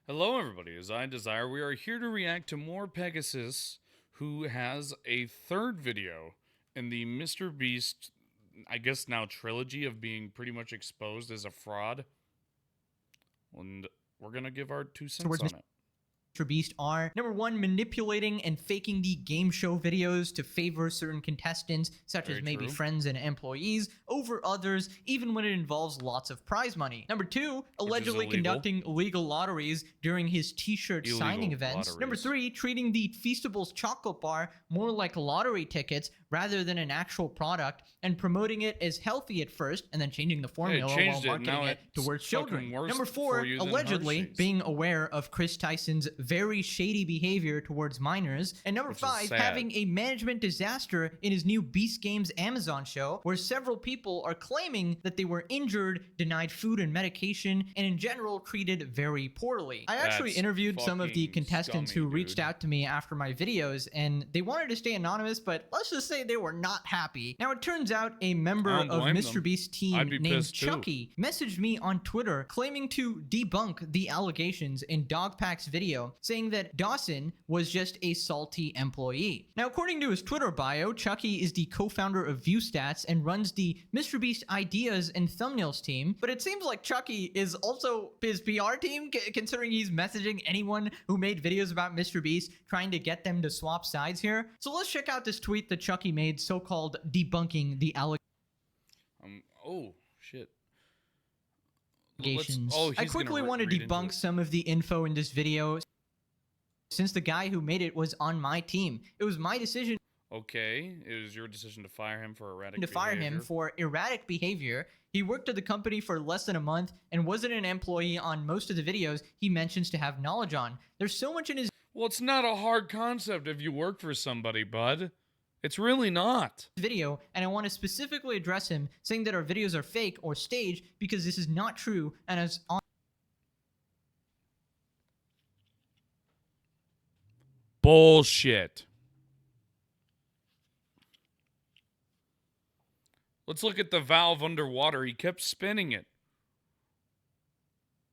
Hello, everybody. As I Dezire, we are here to react to more Pegasus, who has a third video in the MrBeast, I guess now trilogy of being pretty much exposed as a fraud. And we're gonna give our 2 cents on it. MrBeast are, number one, manipulating and faking the game show videos to favor certain contestants, such as maybe friends and employees, over others, even when it involves lots of prize money. Number two, allegedly conducting illegal lotteries during his t-shirt signing events. Number three, treating the Feastables chocolate bar more like lottery tickets rather than an actual product, and promoting it as healthy at first, and then changing the formula while marketing it towards children. Number four, allegedly being aware of Chris Tyson's very shady behavior towards minors. And number five, having a management disaster in his new Beast Games Amazon show, where several people are claiming that they were injured, denied food and medication, and in general treated very poorly. I actually interviewed some of the contestants who reached out to me after my videos, and they wanted to stay anonymous, but let's just say they were not happy. Now, it turns out a member of MrBeast Team named Chucky messaged me on Twitter claiming to debunk the allegations in Dogpack's video, saying that Dawson was just a salty employee. Now, according to his Twitter bio, Chucky is the co-founder of ViewStats and runs the MrBeast Ideas and Thumbnails team, but it seems like Chucky is also his PR team, considering he's messaging anyone who made videos about MrBeast, trying to get them to swap sides here. So let's check out this tweet that Chucky made, so-called debunking the allegations. Oh, shit. I quickly want to debunk some of the info in this video, since the guy who made it was on my team. It was my decision. Okay, it was your decision to fire him for erratic behavior. He worked at the company for less than a month and wasn't an employee on most of the videos he mentions to have knowledge on. There's so much in his... Well, it's not a hard concept if you work for somebody, bud. It's really not. Video, and I want to specifically address him, saying that our videos are fake or staged, because this is not true, and as on... Bullshit. Let's look at the valve underwater. He kept spinning it.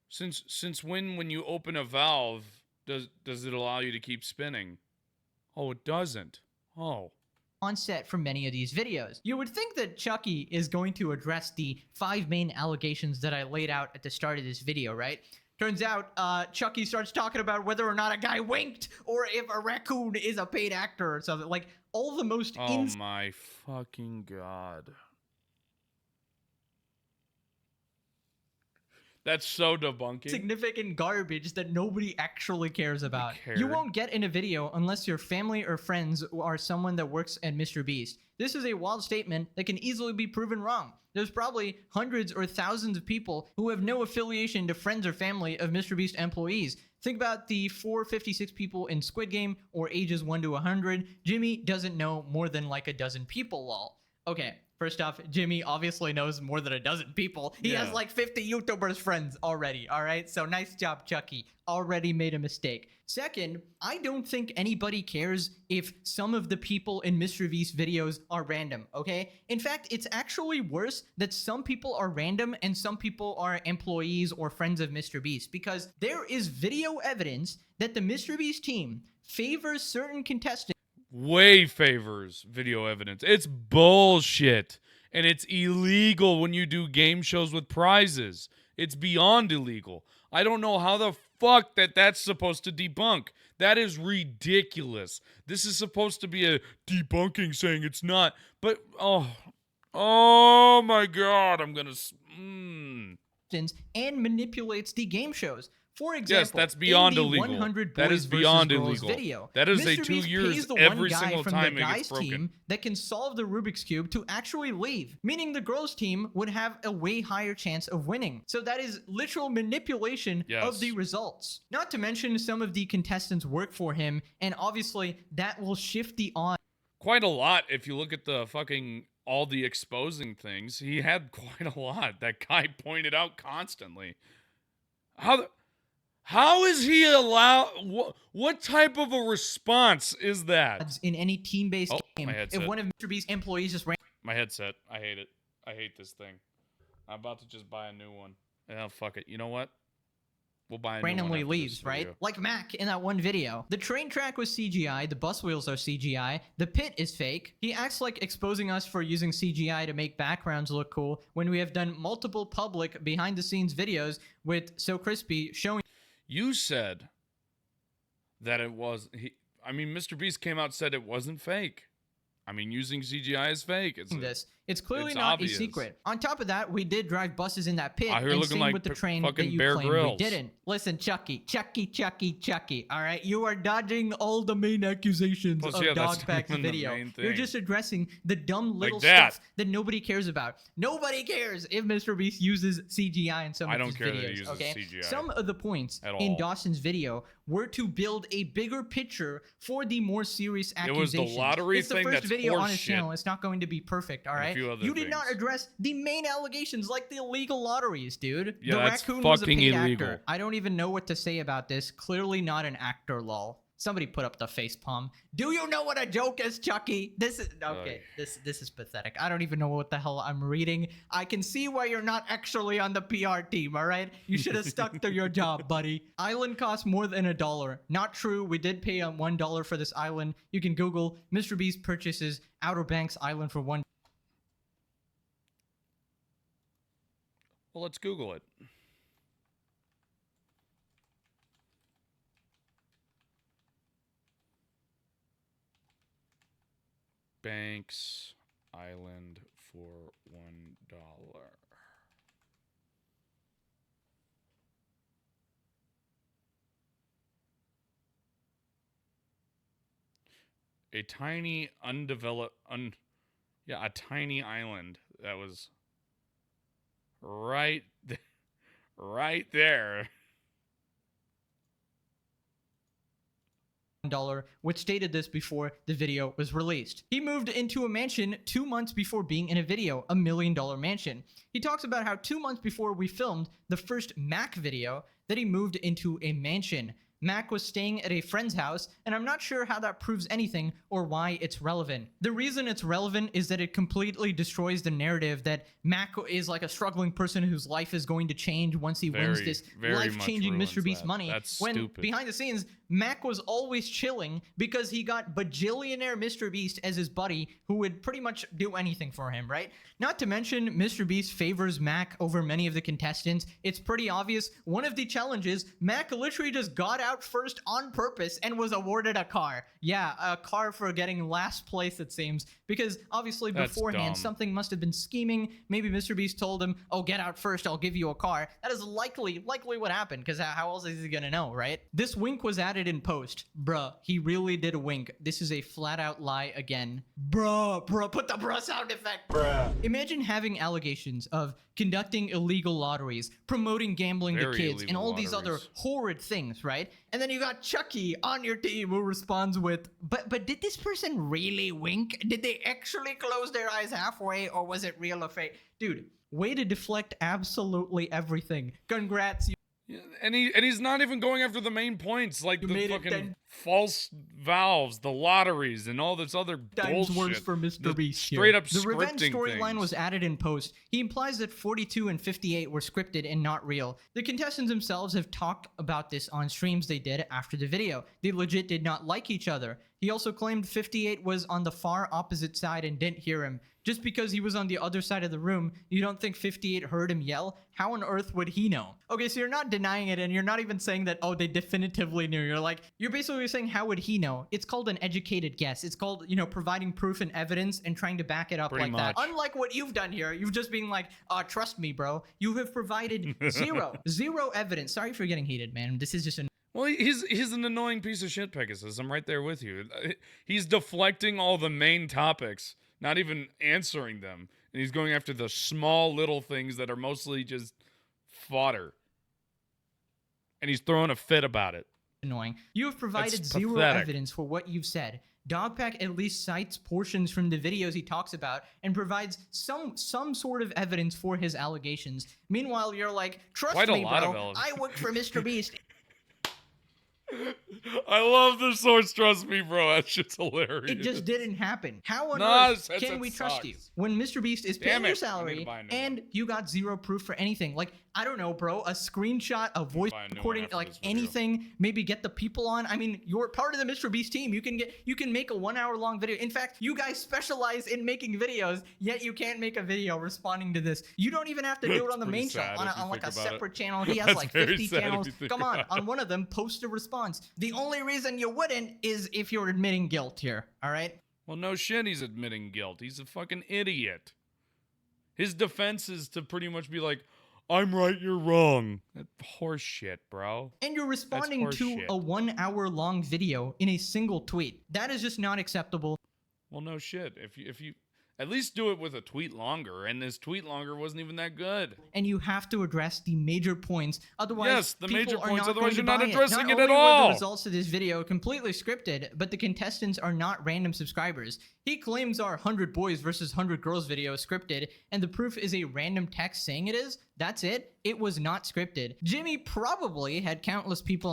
Since when you open a valve, does it allow you to keep spinning? Oh, it doesn't. Oh. On set for many of these videos. You would think that Chucky is going to address the 5 main allegations that I laid out at the start of this video, right? Turns out, Chucky starts talking about whether or not a guy winked, or if a raccoon is a paid actor or something. Like, all the most... Oh my fucking god. That's so debunking. Significant garbage that nobody actually cares about. You won't get in a video unless your family or friends are someone that works at MrBeast. This is a wild statement that can easily be proven wrong. There's probably hundreds or thousands of people who have no affiliation to friends or family of MrBeast employees. Think about the 456 people in Squid Game, or ages 1 to 100. Jimmy doesn't know more than like a dozen people, lol. Okay. First off, Jimmy obviously knows more than a dozen people. He has like 50 YouTubers friends already, all right? So nice job, Chucky. Already made a mistake. Second, I don't think anybody cares if some of the people in MrBeast videos are random, okay? In fact, it's actually worse that some people are random and some people are employees or friends of MrBeast, because there is video evidence that the MrBeast team favors certain contestants. Way favors video evidence. It's bullshit. And it's illegal when you do game shows with prizes. It's beyond illegal. I don't know how the fuck that's supposed to debunk. That is ridiculous. This is supposed to be a debunking saying it's not. But, oh my god, I'm gonna... And manipulates the game shows. For example, yes, that's beyond illegal. That is beyond illegal. Video, that is a 2 years every single time it gets broken. Team that can solve the Rubik's Cube to actually leave, meaning the girls' team would have a way higher chance of winning. So that is literal manipulation of the results. Not to mention some of the contestants work for him, and obviously that will shift the odds. Quite a lot if you look at the fucking... all the exposing things. He had quite a lot. That guy pointed out constantly. How is he allowed? What type of a response is that? In any team-based game, if one of MrBeast's employees just ran... My headset. I hate it. I hate this thing. I'm about to just buy a new one. Oh, fuck it. You know what? We'll buy a new one randomly after leaves, this right? video. Like Mac in that one video. The train track was CGI, the bus wheels are CGI, the pit is fake. He acts like exposing us for using CGI to make backgrounds look cool when we have done multiple public behind the scenes videos with So Crispy showing. You said that it was. I mean, MrBeast came out and said it wasn't fake. I mean, using CGI is fake. It's clearly it's not obvious. a secret. On top of that, we did drive buses in that pit, Out here and looking same like with the train fucking that you Bear claim Grylls. we didn't. Listen, Chucky, all right? You are dodging all the main accusations Plus, of yeah, that's not Dogpack's even the video. main You're thing. just addressing the dumb little that. stuff that nobody cares about. Nobody cares if MrBeast uses CGI in some I of don't his care that he videos, uses okay? CGI Some of the points at in all. Dawson's video were to build a bigger picture for the more serious It was the accusations. lottery it's the thing first that's video on horse his shit. channel. It's not going to be perfect, all And a right? few other You did not things. address the main allegations like the illegal lotteries, dude. Yeah, the that's raccoon was a fucking paid illegal. actor. I don't even know what to say about this. Clearly not an actor, lol. Somebody put up the face palm. Do you know what a joke is, Chucky? This is okay. This is pathetic. I don't even know what the hell I'm reading. I can see why you're not actually on the PR team, all right? You should have stuck to your job, buddy. Island costs more than $1. Not true. We did pay $1 for this island. You can Google MrBeast purchases Outer Banks Island for $1. Well, let's Google it. Banks Island for $1. A tiny undeveloped a tiny island that was right there. Which stated this before the video was released. He moved into a mansion 2 months before being in a video, $1 million mansion. He talks about how 2 months before we filmed the first Mac video that he moved into a mansion. Mac was staying at a friend's house, and I'm not sure how that proves anything or why it's relevant. The reason it's relevant is that it completely destroys the narrative that Mac is like a struggling person whose life is going to change once he wins this very much life-changing ruins MrBeast that. money. That's when stupid. behind the scenes, Mac was always chilling because he got bajillionaire MrBeast as his buddy who would pretty much do anything for him, right? Not to mention, MrBeast favors Mac over many of the contestants. It's pretty obvious. One of the challenges, Mac literally just got out first on purpose and was awarded a car. Yeah, a car for getting last place, it seems. Because obviously That's beforehand, dumb. something must have been scheming. Maybe MrBeast told him, oh, get out first, I'll give you a car. That is likely what happened, because how else is he gonna know, right? This wink was added in post. Bruh, he really did a wink. This is a flat out lie again. Bruh, put the bruh sound effect. Bruh. Imagine having allegations of conducting illegal lotteries, promoting gambling Very to kids, and illegal all these other lotteries. horrid things, right? And then you got Chucky on your team who responds with, but did this person really wink? Did they actually close their eyes halfway, or was it real or fake? Dude, way to deflect absolutely everything. Congrats, you Yeah, and he's not even going after the main points, like You the made it fucking 10 false valves, the lotteries, and all this other times bullshit. worse for The MrBeast here. straight up The revenge scripting storyline things. was added in post. He implies that 42 and 58 were scripted and not real. The contestants themselves have talked about this on streams they did after the video. They legit did not like each other. He also claimed 58 was on the far opposite side and didn't hear him. Just because he was on the other side of the room, you don't think 58 heard him yell? How on earth would he know? Okay, so you're not denying it, and you're not even saying that, oh, they definitively knew. You're basically saying, how would he know? It's called an educated guess. It's called, providing proof and evidence and trying to back it up Pretty like much. that. Unlike what you've done here, you've just been like, trust me, bro. You have provided zero evidence. Sorry for getting heated, man. This is just an Well, he's an annoying piece of shit, Pegasus. I'm right there with you. He's deflecting all the main topics, not even answering them. And he's going after the small little things that are mostly just fodder. And he's throwing a fit about it. annoying. You have provided zero pathetic. evidence for what you've said. Dogpack at least cites portions from the videos he talks about and provides some sort of evidence for his allegations. Meanwhile, you're like, trust Quite a me, lot of bro, evidence. I worked for MrBeast. I love the source, trust me, bro. That shit's hilarious. It just didn't happen. How on Nah, earth that can we trust sucks. you when MrBeast is paying Damn your it, I need to salary buy a new and you got zero proof for anything? Like, I don't know, bro, a screenshot, a voice recording, like anything, maybe get the people on. I mean, you're part of the MrBeast team. You can make a 1 hour long video. In fact, you guys specialize in making videos, yet you can't make a video responding to this. You don't even have to do it on the main channel, on like a separate channel. He has like 50 channels. Come on one of them, post a response. The only reason you wouldn't is if you're admitting guilt here, all right? Well, no shit, he's admitting guilt. He's a fucking idiot. His defense is to pretty much be like, I'm right, you're wrong. That's horse shit, bro. And you're responding to a 1 hour long video in a single tweet. That is just not acceptable. Well, no shit. If you at least do it with a tweet longer, and his tweet longer wasn't even that good. And you have to address the major points. Otherwise, yes, the major points. Otherwise, you're not addressing it at all. The results of this video completely scripted, but the contestants are not random subscribers. He claims our 100 boys versus 100 girls video is scripted, and the proof is a random text saying it is. That's it. It was not scripted. Jimmy probably had countless people.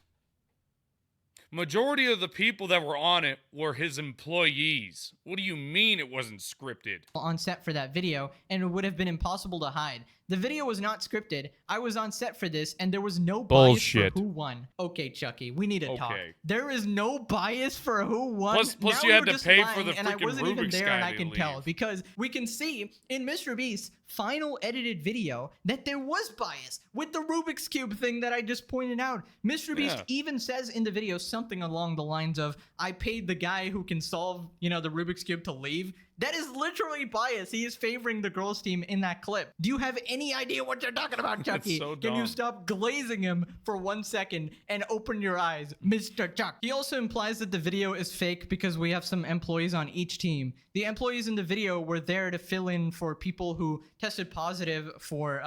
Majority of the people that were on it were his employees. What do you mean it wasn't scripted? On set for that video, and it would have been impossible to hide. The video was not scripted. I was on set for this, and there was no bias for who won. Okay, Chucky, we need to talk. There is no bias for who won. Plus you had to pay for the freaking Rubik's and I wasn't even there, and I can tell leave. because we can see in MrBeast's final edited video that there was bias with the Rubik's Cube thing that I just pointed out. MrBeast even says in the video something along the lines of, "I paid the guy who can solve, the Rubik's Cube to leave." That is literally bias. He is favoring the girls team in that clip. Do you have any idea what you're talking about, Chucky? So Can you stop glazing him for 1 second and open your eyes, Mr. Chuck? He also implies that the video is fake because we have some employees on each team. The employees in the video were there to fill in for people who tested positive for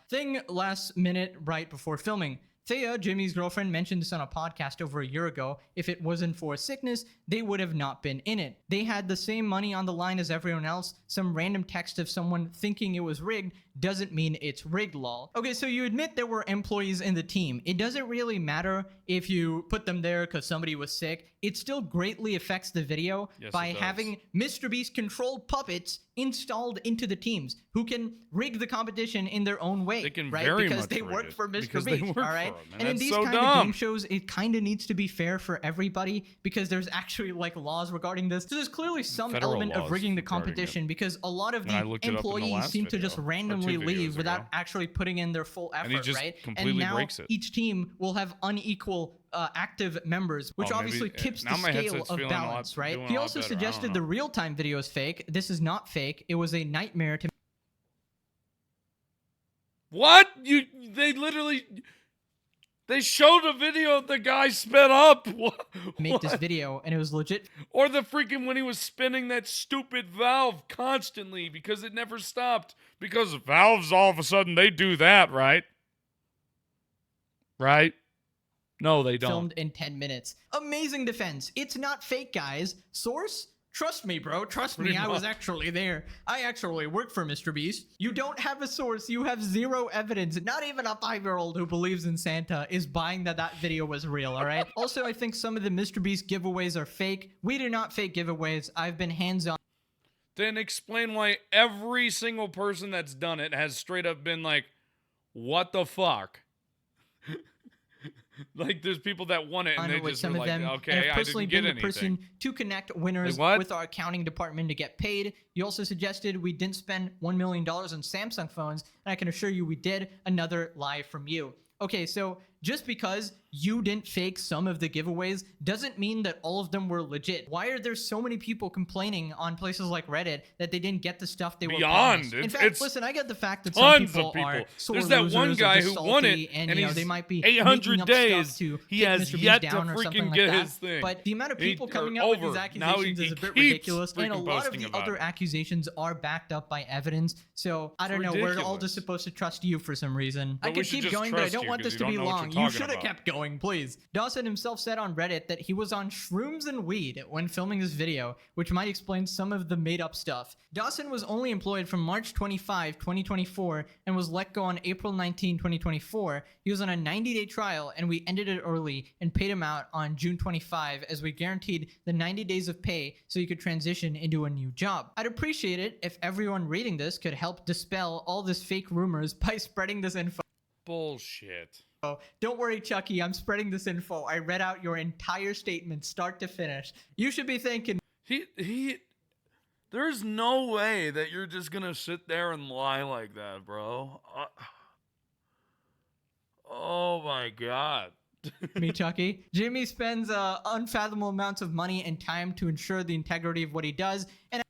thing last minute right before filming. Thea, Jimmy's girlfriend, mentioned this on a podcast over a year ago. If it wasn't for sickness, they would have not been in it. They had the same money on the line as everyone else. Some random text of someone thinking it was rigged doesn't mean it's rigged, lol. Okay, so you admit there were employees in the team. It doesn't really matter if you put them there because somebody was sick. It still greatly affects the video by having MrBeast controlled puppets installed into the teams who can rig the competition in their own way. They can right? very because much they rig work it. for MrBeast, all right? And in these so kind of game shows, it kind of needs to be fair for everybody because there's actually like laws regarding this. So there's clearly some element of rigging the competition because a lot of the employees seem to just randomly leave without actually putting in their full effort, right? And now each team will have unequal active members, which obviously tips the scale of balance, right? He also suggested the real-time video is fake. This is not fake. It was a nightmare to... What? They literally... They showed a video of the guy sped up. Make this video, and it was legit. Or the freaking when he was spinning that stupid valve constantly because it never stopped. Because valves, all of a sudden, they do that, right? Right? No, they don't. Filmed in 10 minutes. Amazing defense. It's not fake, guys. Source? Trust me, bro. Trust me. I was actually there. I actually worked for MrBeast. You don't have a source. You have zero evidence. Not even a 5-year-old who believes in Santa is buying that video was real, all right? Also, I think some of the MrBeast giveaways are fake. We do not fake giveaways. I've been hands-on. Then explain why every single person that's done it has straight up been like, what the fuck? Like, there's people that won it, and they just were like, okay, I didn't get anything. The person to connect winners with our accounting department to get paid. You also suggested we didn't spend $1 million on Samsung phones, and I can assure you we did. Another lie from you. Okay, so just because you didn't fake some of the giveaways doesn't mean that all of them were legit. Why are there so many people complaining on places like Reddit that they didn't get the stuff they were promised? In fact, listen, I get the fact that some people are sore losers. There's that one guy who won it, and they might be 800 days. He has yet to freaking get his thing. But the amount of people coming up with these accusations is a bit ridiculous, and a lot of the other accusations are backed up by evidence. So I don't know. We're all just supposed to trust you for some reason. I could keep going, but I don't want this to be long. You should have kept going. Please. Dawson himself said on Reddit that he was on shrooms and weed when filming this video, which might explain some of the made-up stuff. Dawson was only employed from March 25, 2024, and was let go on April 19, 2024. He was on a 90-day trial, and we ended it early and paid him out on June 25 as we guaranteed the 90 days of pay so he could transition into a new job. I'd appreciate it if everyone reading this could help dispel all this fake rumors by spreading this info. Bullshit. Oh, don't worry, Chucky. I'm spreading this info. I read out your entire statement, start to finish. You should be thinking. There's no way that you're just gonna sit there and lie like that, bro. Oh my god. Me, Chucky. Jimmy spends unfathomable amounts of money and time to ensure the integrity of what he does, and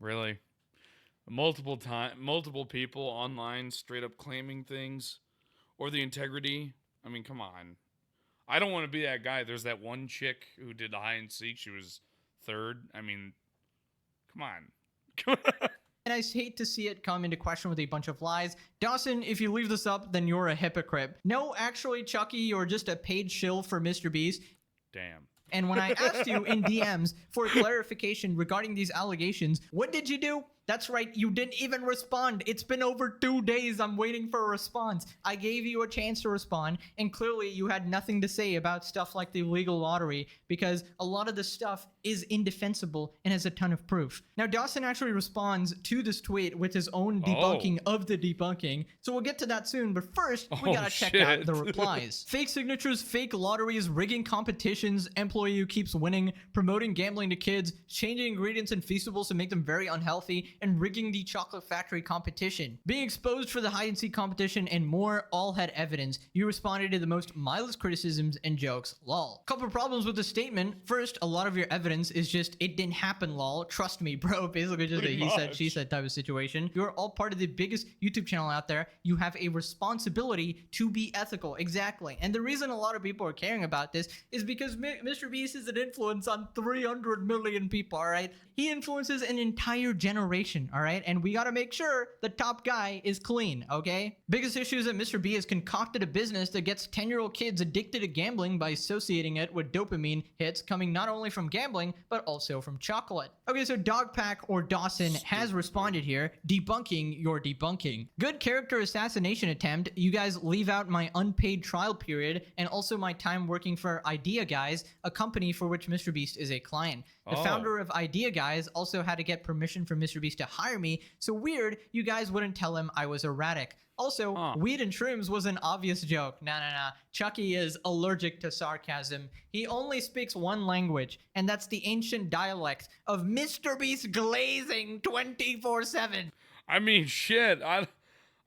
Really? Multiple people online straight up claiming things, or the integrity. I mean, come on. I don't want to be that guy. There's that one chick who did the hide and seek. She was third. I mean, come on. and I hate to see it come into question with a bunch of lies. Dawson, if you leave this up, then you're a hypocrite. No, actually, Chucky, you're just a paid shill for MrBeast. Damn. And when I asked you in DMs for clarification regarding these allegations, what did you do? That's right, you didn't even respond. It's been over 2 days. I'm waiting for a response. I gave you a chance to respond, and clearly you had nothing to say about stuff like the illegal lottery because a lot of the stuff is indefensible and has a ton of proof. Now, Dawson actually responds to this tweet with his own debunking of the debunking, so we'll get to that soon, but first, we gotta check out the replies. Fake signatures, fake lotteries, rigging competitions, employee who keeps winning, promoting gambling to kids, changing ingredients in Feastables to make them very unhealthy, and rigging the chocolate factory competition. Being exposed for the hide and seek competition and more all had evidence. You responded to the most mindless criticisms and jokes, lol. Couple problems with the statement. First, a lot of your evidence is just, it didn't happen, lol. Trust me, bro. Basically just a he said, she said type of situation. You're all part of the biggest YouTube channel out there. You have a responsibility to be ethical. Exactly. And the reason a lot of people are caring about this is because MrBeast is an influence on 300 million people, all right? He influences an entire generation, all right? And we gotta make sure the top guy is clean, okay? Biggest issue is that MrBeast has concocted a business that gets 10-year-old kids addicted to gambling by associating it with dopamine hits coming not only from gambling, but also from chocolate. Okay, so Dogpack or Dawson has responded here, debunking your debunking. Good character assassination attempt. You guys leave out my unpaid trial period and also my time working for Idea Guys, a company for which MrBeast is a client. The founder of Idea Guys also had to get permission from MrBeast to hire me, so weird you guys wouldn't tell him I was erratic. Also, weed and shrooms was an obvious joke. Nah. Chucky is allergic to sarcasm. He only speaks one language, and that's the ancient dialect of MrBeast glazing 24/7. I mean, shit.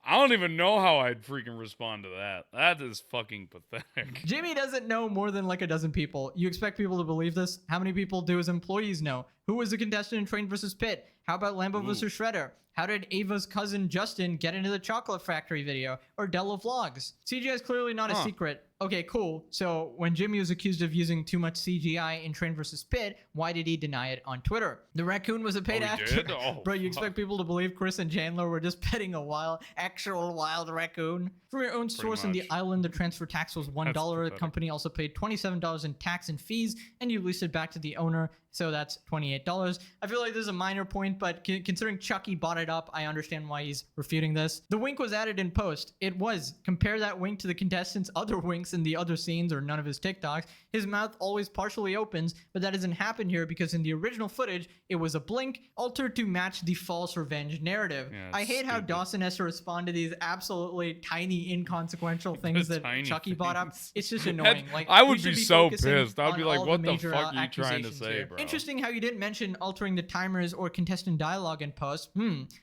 I don't even know how I'd freaking respond to that. That is fucking pathetic. Jimmy doesn't know more than like a dozen people. You expect people to believe this? How many people do his employees know? Who was the contestant in Train vs. Pit? How about Lambo vs. Shredder? How did Ava's cousin Justin get into the Chocolate Factory video? Or Della Vlogs? CGI is clearly not a secret. Okay, cool. So when Jimmy was accused of using too much CGI in Train vs. Pit, why did he deny it on Twitter? The raccoon was a paid actor. Bro, you expect people to believe Chris and Chandler were just petting a actual wild raccoon? From your own source in the island, the transfer tax was $1. The company also paid $27 in tax and fees, and you leased it back to the owner, so that's $28. I feel like this is a minor point, but considering Chucky bought it up, I understand why he's refuting this. The wink was added in post. It was. Compare that wink to the contestant's other winks in the other scenes or none of his TikToks. His mouth always partially opens, but that doesn't happen here because in the original footage, it was a blink, altered to match the false revenge narrative. Yeah, I hate how Dawson has to respond to these absolutely tiny, inconsequential things that Chucky brought up. It's just annoying. Like, I would be so pissed. I'd be like, what the fuck are you trying to say, bro? Interesting how you didn't mention altering the timers or contestant dialogue in post.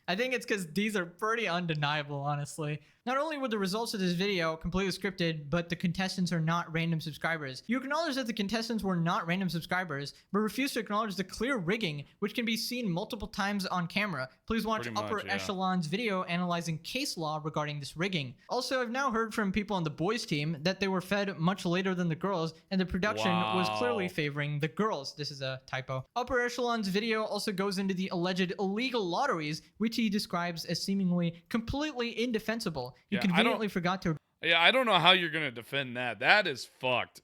I think it's because these are pretty undeniable, honestly. Not only were the results of this video completely scripted, but the contestants are not random subscribers. You acknowledge that the contestants were not random subscribers, but refuse to acknowledge the clear rigging, which can be seen multiple times on camera. Please watch Upper Echelon's video analyzing case law regarding this rigging. Also, I've now heard from people on the boys team that they were fed much later than the girls, and the production was clearly favoring the girls. This is a typo. Upper Echelon's video also goes into the alleged illegal lotteries, which he describes as seemingly completely indefensible. You conveniently forgot to. Yeah, I don't know how you're gonna defend that. That is fucked.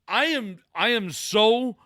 I am so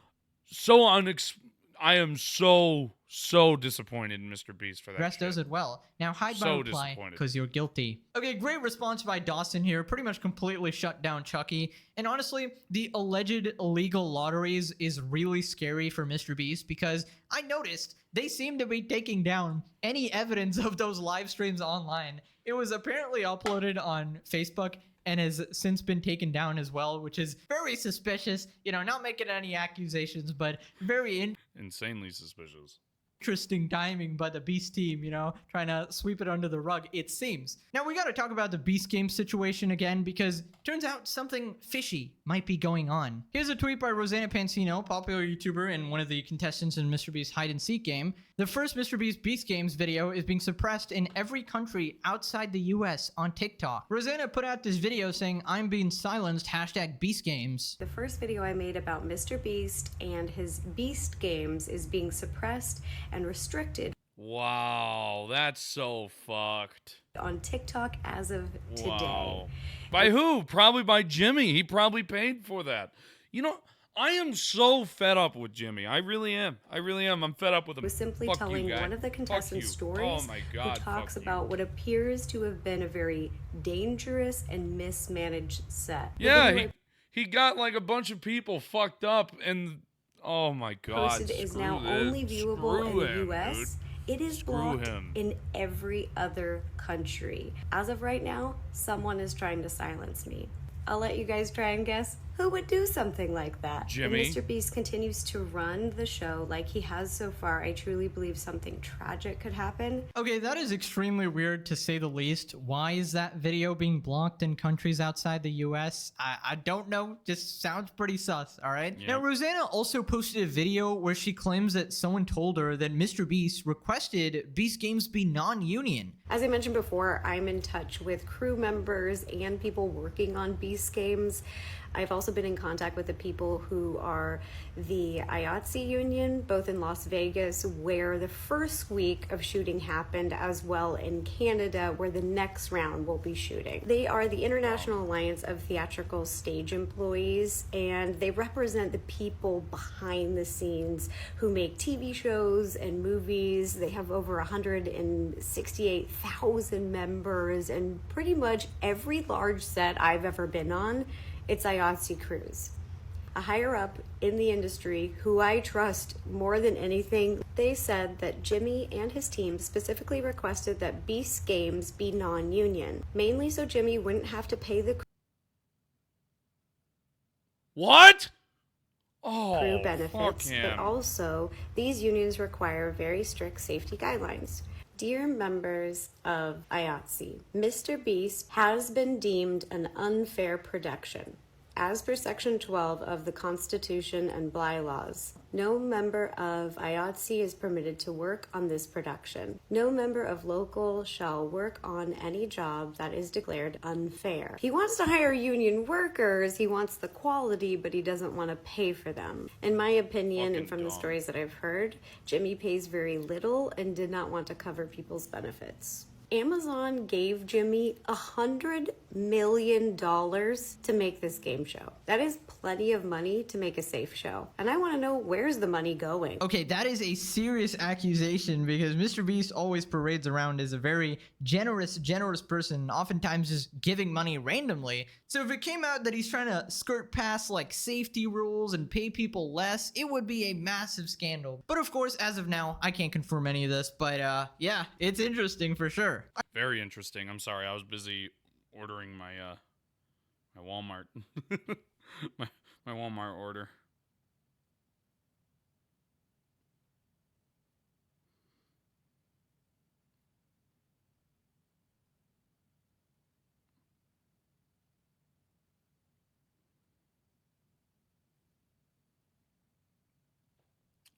So disappointed in MrBeast for that Rest shit. does it well. Now hide my So reply disappointed. because you're guilty. Okay, great response by Dawson here. Pretty much completely shut down Chucky. And honestly, the alleged illegal lotteries is really scary for MrBeast because I noticed they seem to be taking down any evidence of those live streams online. It was apparently uploaded on Facebook and has since been taken down as well, which is very suspicious. You know, not making any accusations, but very Insanely suspicious. interesting timing by the Beast team, you know, trying to sweep it under the rug, it seems. Now, we got to talk about the Beast game situation again because turns out something fishy might be going on. Here's a tweet by Rosanna Pansino, popular YouTuber and one of the contestants in MrBeast hide and seek game. The first MrBeast Beast Games video is being suppressed in every country outside the US on TikTok. Rosanna put out this video saying, "I'm being silenced, hashtag Beast Games." The first video I made about MrBeast and his Beast Games is being suppressed and restricted. Wow, that's so fucked. On TikTok as of today. Wow. By who? Probably by Jimmy. He probably paid for that. You know, I am so fed up with Jimmy. I really am. I really am. I'm fed up with him. Was simply Fuck telling you, guy. one of the Fuck contestants' you. stories Oh my God, who talks fuck about you. what appears to have been a very dangerous and mismanaged set. The Yeah, video he got like a bunch of people fucked up and oh my God. posted is screw now this. only viewable Screw in the him, US. dude. It is Screw blocked him. in every other country. As of right now, someone is trying to silence me. I'll let you guys try and guess who would do something like that. Jimmy? If MrBeast continues to run the show like he has so far, I truly believe something tragic could happen. Okay, that is extremely weird to say the least. Why is that video being blocked in countries outside the US? I don't know. Just sounds pretty sus, all right? Yeah. Now, Rosanna also posted a video where she claims that someone told her that MrBeast requested Beast Games be non-union. As I mentioned before, I'm in touch with crew members and people working on Beast Games. I've also been in contact with the people who are the IATSE union, both in Las Vegas, where the first week of shooting happened, as well in Canada, where the next round will be shooting. They are the International Alliance of Theatrical Stage Employees, and they represent the people behind the scenes who make TV shows and movies. They have over 168,000 members, and pretty much every large set I've ever been on, it's IATSE crews. A higher up in the industry who I trust more than anything, they said that Jimmy and his team specifically requested that Beast Games be non-union, mainly so Jimmy wouldn't have to pay the What? Oh, crew fuck benefits, him. but also these unions require very strict safety guidelines. Dear members of IATSE, MrBeast has been deemed an unfair production. As per Section 12 of the Constitution and bylaws, no member of IATSE is permitted to work on this production. No member of local shall work on any job that is declared unfair. He wants to hire union workers, he wants the quality, but he doesn't want to pay for them. In my opinion, and Fucking from the dumb. stories that I've heard, Jimmy pays very little and did not want to cover people's benefits. Amazon gave Jimmy $100 million to make this game show. That is plenty of money to make a safe show. And I want to know, where's the money going? Okay, that is a serious accusation because MrBeast always parades around as a very generous person, oftentimes just giving money randomly. So if it came out that he's trying to skirt past like safety rules and pay people less, it would be a massive scandal. But of course, as of now, I can't confirm any of this, but yeah, it's interesting for sure. Very interesting. I'm sorry. I was busy ordering my my Walmart my Walmart order.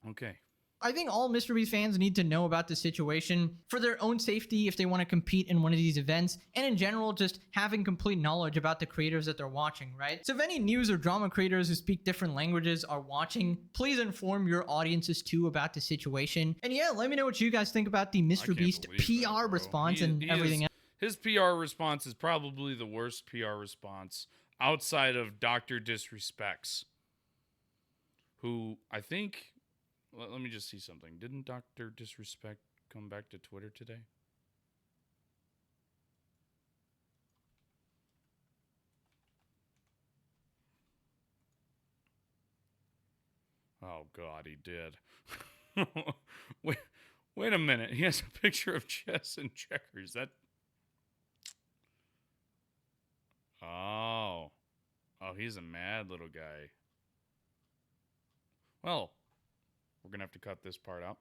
Okay. I think all MrBeast fans need to know about the situation for their own safety if they want to compete in one of these events, and in general, just having complete knowledge about the creators that they're watching, right? So if any news or drama creators who speak different languages are watching, please inform your audiences too about the situation. And yeah, let me know what you guys think about the MrBeast believe that, PR bro. response He- and he everything is- else. His PR response is probably the worst PR response outside of Dr. Disrespects, who I think Let me just see something. Didn't Dr. Disrespect come back to Twitter today? Oh, God, he did. Wait a minute. He has a picture of chess and checkers. That... Oh. Oh, he's a mad little guy. Well, we're going to have to cut this part out.